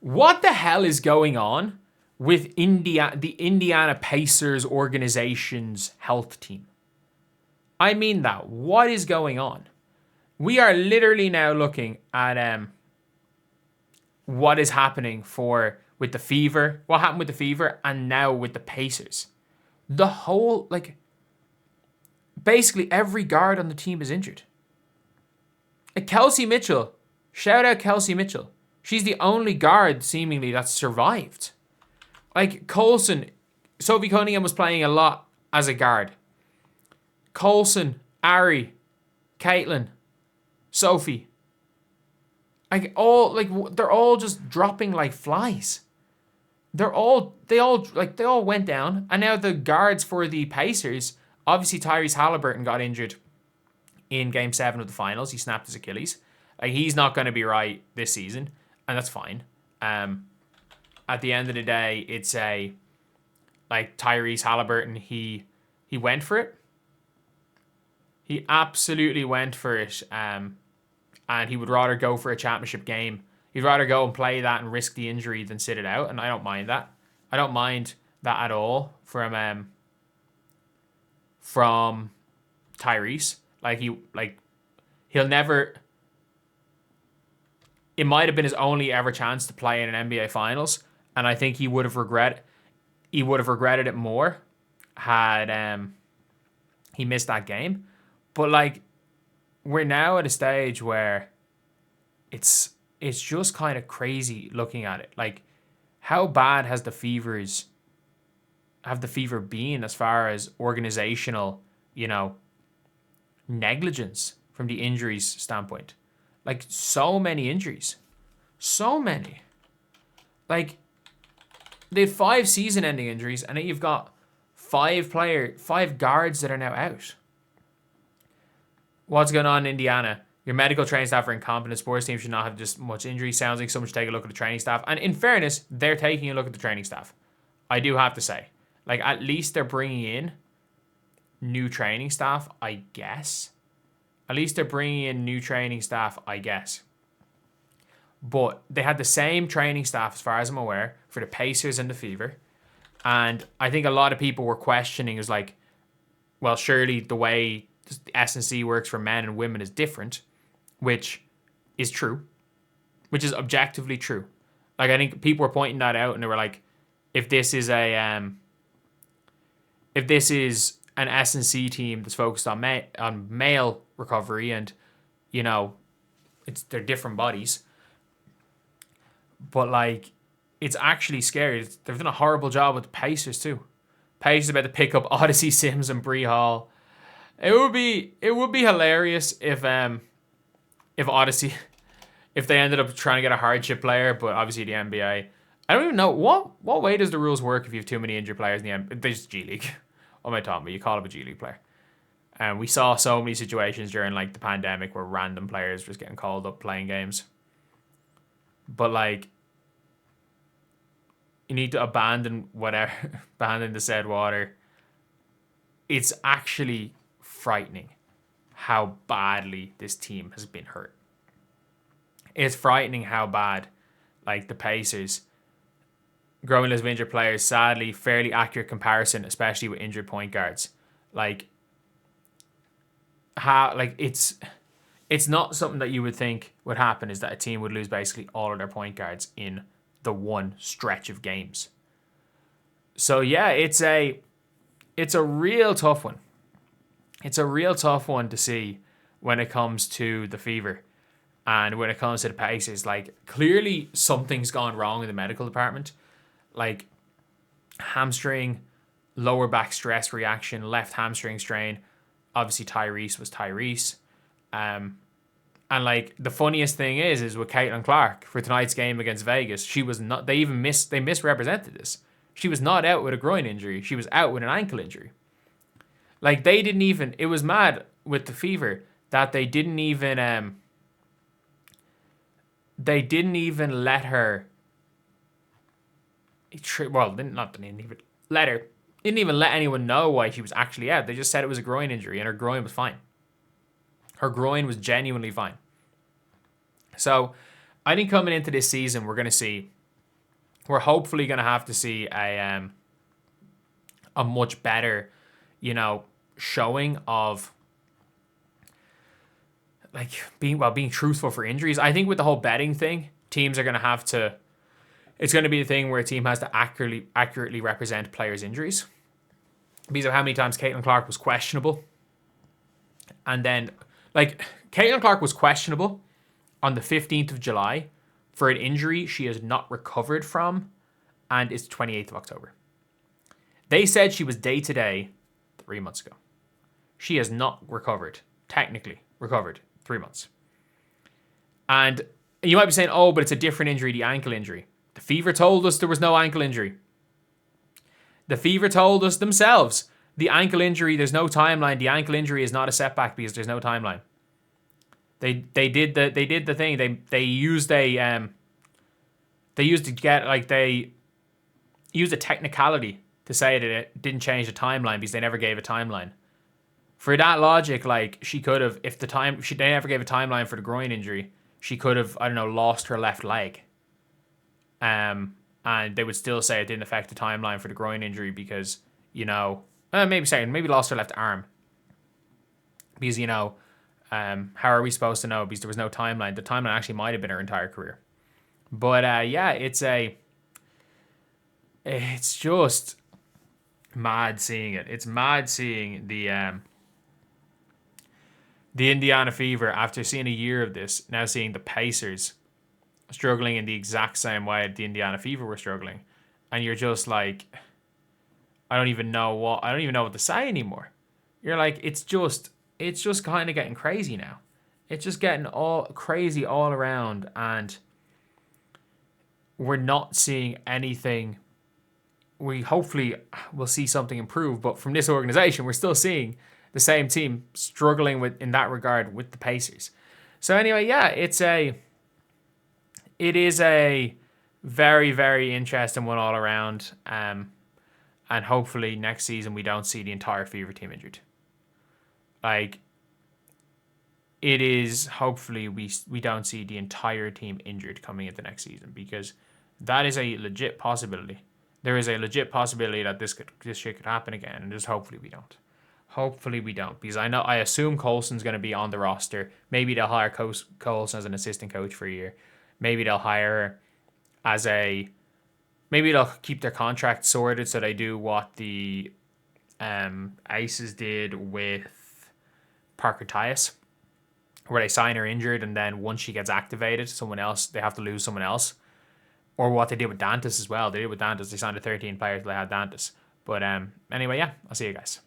What the hell is going on with the Indiana Pacers organization's health team? I mean that. What is going on? We are literally now looking at what is happening with the Fever, what happened with the Fever, and now with the Pacers. The whole, basically every guard on the team is injured. Kelsey Mitchell, shout out Kelsey Mitchell. She's the only guard, seemingly, that's survived. Coulson, Sophie Cunningham was playing a lot as a guard. Coulson, Ari, Caitlin, Sophie. They're all just dropping like flies. They all went down, and now the guards for the Pacers, obviously Tyrese Halliburton got injured in Game 7 of the finals. He snapped his Achilles. He's not going to be right this season, and that's fine. At the end of the day, it's Tyrese Halliburton. He went for it. He absolutely went for it. And he would rather go for a championship game. He'd rather go and play that and risk the injury than sit it out, and I don't mind that. I don't mind that at all from Tyrese. He'll never. It might have been his only ever chance to play in an NBA Finals, and I think he would have regretted it more had he missed that game. But we're now at a stage where it's just kind of crazy looking at it. How bad have the Fever been as far as organizational, negligence from the injuries standpoint? So many injuries. So many. They had 5 season-ending injuries, and then you've got 5 guards that are now out. What's going on in Indiana? Your medical training staff are incompetent. Sports teams should not have just much injury. Sounds like someone should take a look at the training staff. And in fairness, they're taking a look at the training staff. I do have to say. At least they're bringing in new training staff, I guess. At least they're bringing in new training staff, I guess. But they had the same training staff, as far as I'm aware, for the Pacers and the Fever. And I think a lot of people were questioning, well, surely the way the S&C works for men and women is different, which is true, which is objectively true. I think people were pointing that out, and they were if this is an S&C team that's focused on male recovery, and they're different bodies, but it's actually scary. They've done a horrible job with the Pacers too. Pacers about to pick up Odyssey Sims and Bree Hall. It would be hilarious if Odyssey, if they ended up trying to get a hardship player, but obviously the NBA. I don't even know what way does the rules work if you have too many injured players in the NBA. There's G League. What am I talking about? You call up a G League player. And we saw so many situations during the pandemic where random players just getting called up playing games. But you need to abandon the said water. It's actually frightening how badly this team has been hurt. It's frightening how bad, the Pacers, growing list of injured players, sadly, fairly accurate comparison, especially with injured point guards. It's not something that you would think would happen, is that a team would lose basically all of their point guards in the one stretch of games. So yeah, it's a real tough one. It's a real tough one to see when it comes to the Fever and when it comes to the Pacers. Clearly something's gone wrong in the medical department. Hamstring, lower back stress reaction, left hamstring strain. Obviously Tyrese was Tyrese. And the funniest thing is with Caitlin Clark for tonight's game against Vegas, she was not, they misrepresented this. She was not out with a groin injury. She was out with an ankle injury. They didn't even, it was mad with the Fever that they didn't even let her, didn't even let anyone know why she was actually out. They just said it was a groin injury and her groin was fine. Her groin was genuinely fine. So I think coming into this season, we're going to see we're hopefully going to have to see a much better, showing of like being truthful for injuries. I think with the whole betting thing, teams are going to have to. It's going to be the thing where a team has to accurately represent players' injuries because of how many times Caitlin Clark was questionable, and then like Caitlin Clark was questionable on the 15th of July for an injury she has not recovered from, and it's 28th of October. They said she was day-to-day 3 months ago. She has not recovered, technically recovered 3 months. And you might be saying, oh, but it's a different injury, the ankle injury. The Fever told us there was no ankle injury. The Fever told us themselves, the ankle injury, there's no timeline. The ankle injury is not a setback because there's no timeline. They did the thing. They used a technicality to say that it didn't change the timeline because they never gave a timeline. For that logic, like she could have, if they never gave a timeline for the groin injury, she could have, I don't know, lost her left leg. And they would still say it didn't affect the timeline for the groin injury because, maybe lost her left arm. Because, how are we supposed to know? Because there was no timeline. The timeline actually might have been her entire career. But it's just mad seeing it. It's mad seeing the Indiana Fever, after seeing a year of this, now seeing the Pacers struggling in the exact same way the Indiana Fever were struggling. And you're just like, I don't even know what to say anymore. You're like, it's just kind of getting crazy now. It's just getting all crazy all around, and we're not seeing anything. We hopefully will see something improve, but from this organization, we're still seeing the same team struggling in that regard with the Pacers. So anyway, yeah, it is a very, very interesting one all around. And hopefully next season we don't see the entire Fever team injured. Like, it is, hopefully we don't see the entire team injured coming into next season, because that is a legit possibility. There is a legit possibility that this shit could happen again, and just hopefully we don't. Hopefully we don't, because I assume Colson's going to be on the roster. Maybe they'll hire Colson as an assistant coach for a year. Maybe they'll hire her maybe they'll keep their contract sorted so they do what the Aces did with Parker Tyus, where they sign her injured, and then once she gets activated, they have to lose someone else. Or what they did with Dantas as well. They signed a 13 player till they had Dantas. But anyway, yeah, I'll see you guys.